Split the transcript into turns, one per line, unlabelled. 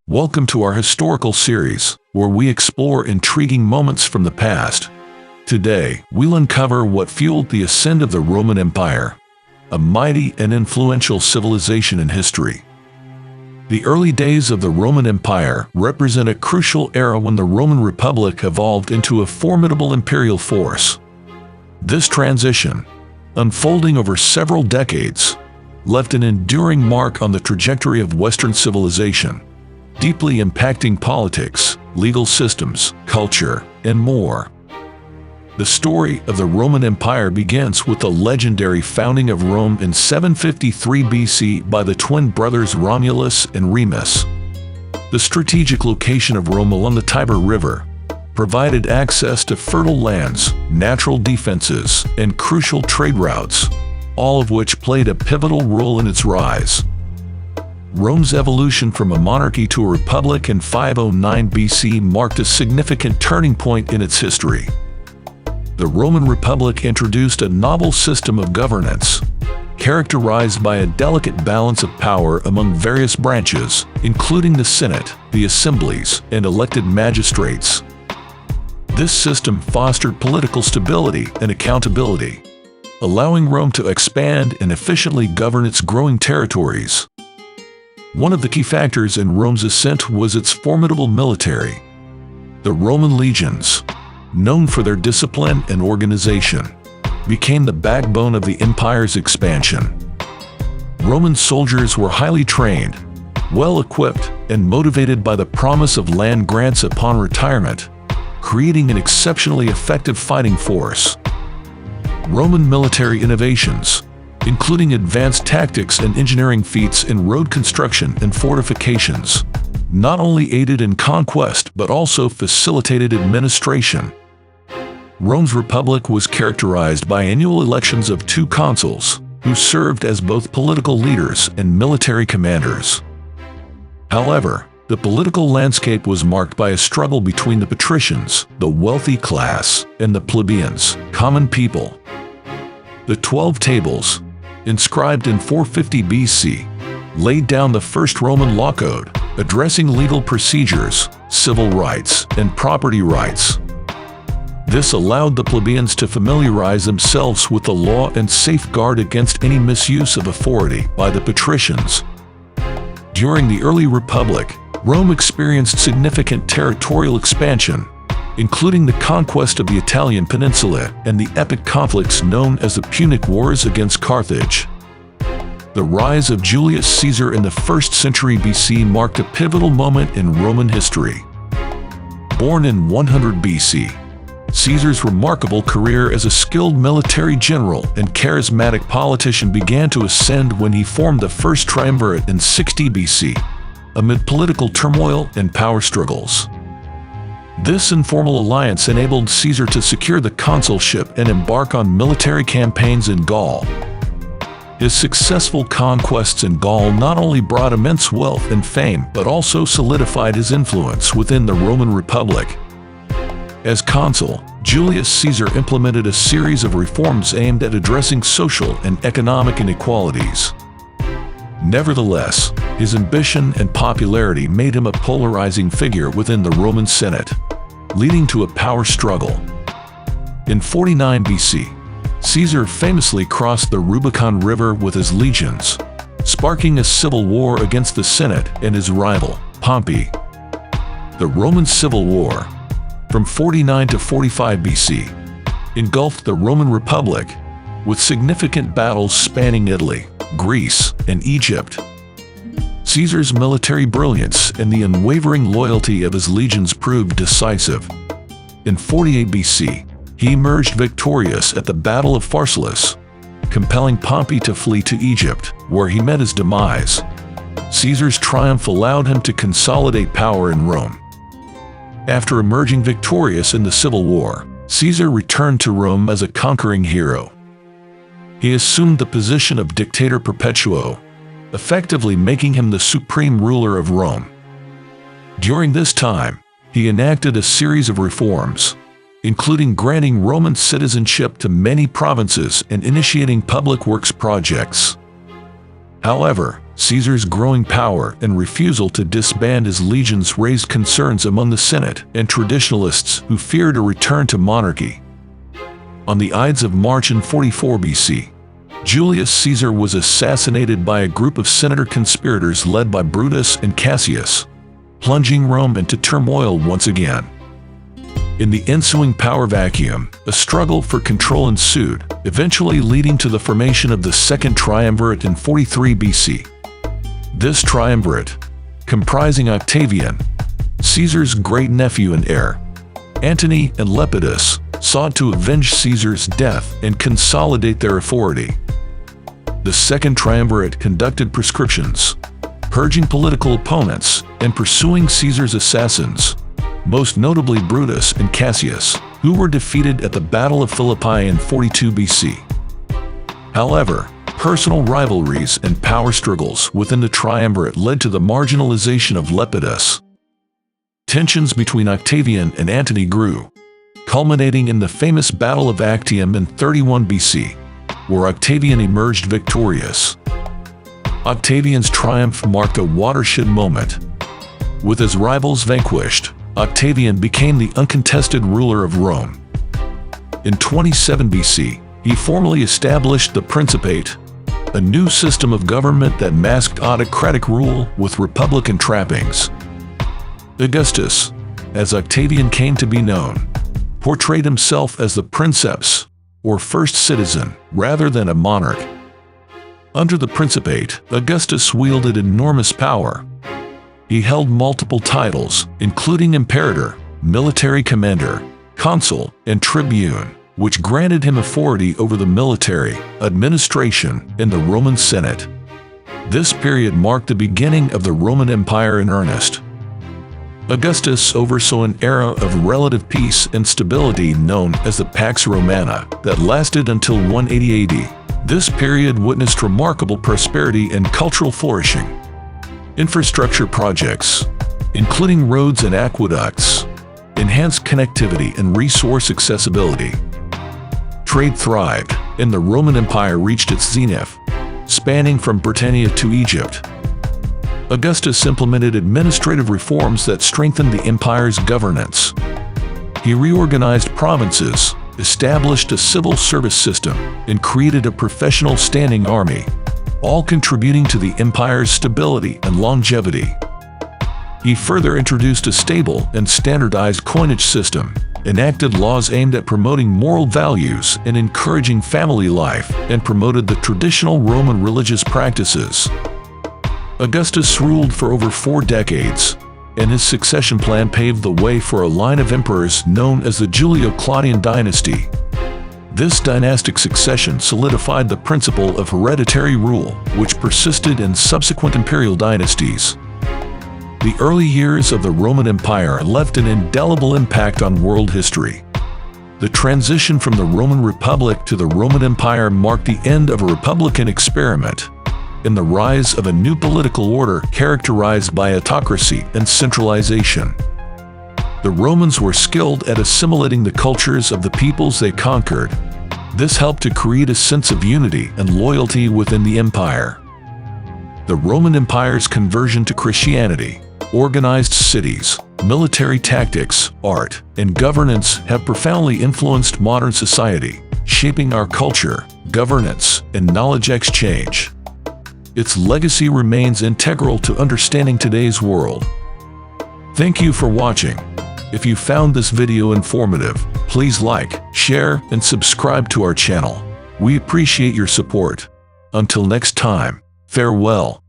Welcome to our historical series, where we explore intriguing moments from the past. Today, we'll uncover what fueled the ascent of the Roman Empire, a mighty and influential civilization in history. The early days of the Roman Empire represent a crucial era when the Roman Republic evolved into a formidable imperial force. This transition, unfolding over several decades, left an enduring mark on the trajectory of Western civilization, deeply impacting politics, legal systems, culture, and more. The story of the Roman Empire begins with the legendary founding of Rome in 753 BC by the twin brothers Romulus and Remus. The strategic location of Rome along the Tiber River provided access to fertile lands, natural defenses, and crucial trade routes, all of which played a pivotal role in its rise. Rome's evolution from a monarchy to a republic in 509 BC marked a significant turning point in its history. The Roman Republic introduced a novel system of governance, characterized by a delicate balance of power among various branches, including the Senate, the assemblies, and elected magistrates. This system fostered political stability and accountability, allowing Rome to expand and efficiently govern its growing territories. One of the key factors in Rome's ascent was its formidable military. The Roman legions, known for their discipline and organization, became the backbone of the empire's expansion. Roman soldiers were highly trained, well-equipped, and motivated by the promise of land grants upon retirement, creating an exceptionally effective fighting force. Roman military innovations, including advanced tactics and engineering feats in road construction and fortifications, not only aided in conquest but also facilitated administration. Rome's republic was characterized by annual elections of two consuls, who served as both political leaders and military commanders. However, the political landscape was marked by a struggle between the patricians, the wealthy class, and the plebeians, common people. The 12 Tables, inscribed in 450 BC, laid down the first Roman law code, addressing legal procedures, civil rights, and property rights. This allowed the plebeians to familiarize themselves with the law and safeguard against any misuse of authority by the patricians. During the early Republic, Rome experienced significant territorial expansion, including the conquest of the Italian peninsula and the epic conflicts known as the Punic Wars against Carthage. The rise of Julius Caesar in the 1st century BC marked a pivotal moment in Roman history. Born in 100 BC, Caesar's remarkable career as a skilled military general and charismatic politician began to ascend when he formed the First Triumvirate in 60 BC, amid political turmoil and power struggles. This informal alliance enabled Caesar to secure the consulship and embark on military campaigns in Gaul. His successful conquests in Gaul not only brought immense wealth and fame but also solidified his influence within the Roman Republic. As consul, Julius Caesar implemented a series of reforms aimed at addressing social and economic inequalities. Nevertheless, his ambition and popularity made him a polarizing figure within the Roman Senate, leading to a power struggle. In 49 BC, Caesar famously crossed the Rubicon River with his legions, sparking a civil war against the Senate and his rival, Pompey. The Roman Civil War, from 49 to 45 BC, engulfed the Roman Republic, with significant battles spanning Italy, Greece, and Egypt. Caesar's military brilliance and the unwavering loyalty of his legions proved decisive. In 48 BC, he emerged victorious at the Battle of Pharsalus, compelling Pompey to flee to Egypt, where he met his demise. Caesar's triumph allowed him to consolidate power in Rome. After emerging victorious in the Civil War, Caesar returned to Rome as a conquering hero. He assumed the position of Dictator Perpetuo, effectively making him the supreme ruler of Rome. During this time, he enacted a series of reforms, including granting Roman citizenship to many provinces and initiating public works projects. However, Caesar's growing power and refusal to disband his legions raised concerns among the Senate and traditionalists who feared a return to monarchy. On the Ides of March in 44 BC, Julius Caesar was assassinated by a group of senator conspirators led by Brutus and Cassius, plunging Rome into turmoil once again. In the ensuing power vacuum, a struggle for control ensued, eventually leading to the formation of the Second Triumvirate in 43 BC. This triumvirate, comprising Octavian, Caesar's great-nephew and heir, Antony and Lepidus, sought to avenge Caesar's death and consolidate their authority. The Second Triumvirate conducted proscriptions, purging political opponents and pursuing Caesar's assassins, most notably Brutus and Cassius, who were defeated at the Battle of Philippi in 42 BC. However, personal rivalries and power struggles within the triumvirate led to the marginalization of Lepidus. Tensions between Octavian and Antony grew, culminating in the famous Battle of Actium in 31 BC, where Octavian emerged victorious. Octavian's triumph marked a watershed moment. With his rivals vanquished, Octavian became the uncontested ruler of Rome. In 27 BC, he formally established the Principate, a new system of government that masked autocratic rule with republican trappings. Augustus, as Octavian came to be known, portrayed himself as the princeps, or first citizen, rather than a monarch. Under the Principate, Augustus wielded enormous power. He held multiple titles, including imperator, military commander, consul, and tribune, which granted him authority over the military, administration, and the Roman Senate. This period marked the beginning of the Roman Empire in earnest. Augustus oversaw an era of relative peace and stability known as the Pax Romana that lasted until 180 AD. This period witnessed remarkable prosperity and cultural flourishing. Infrastructure projects, including roads and aqueducts, enhanced connectivity and resource accessibility. Trade thrived, and the Roman Empire reached its zenith, spanning from Britannia to Egypt. Augustus implemented administrative reforms that strengthened the empire's governance. He reorganized provinces, established a civil service system, and created a professional standing army, all contributing to the empire's stability and longevity. He further introduced a stable and standardized coinage system, enacted laws aimed at promoting moral values and encouraging family life, and promoted the traditional Roman religious practices. Augustus ruled for over 4 decades, and his succession plan paved the way for a line of emperors known as the Julio-Claudian dynasty. This dynastic succession solidified the principle of hereditary rule, which persisted in subsequent imperial dynasties. The early years of the Roman Empire left an indelible impact on world history. The transition from the Roman Republic to the Roman Empire marked the end of a republican experiment and the rise of a new political order characterized by autocracy and centralization. The Romans were skilled at assimilating the cultures of the peoples they conquered. This helped to create a sense of unity and loyalty within the empire. The Roman Empire's conversion to Christianity, organized cities, military tactics, art, and governance have profoundly influenced modern society, shaping our culture, governance, and knowledge exchange. Its legacy remains integral to understanding today's world. Thank you for watching. If you found this video informative, please like, share, and subscribe to our channel. We appreciate your support. Until next time, farewell.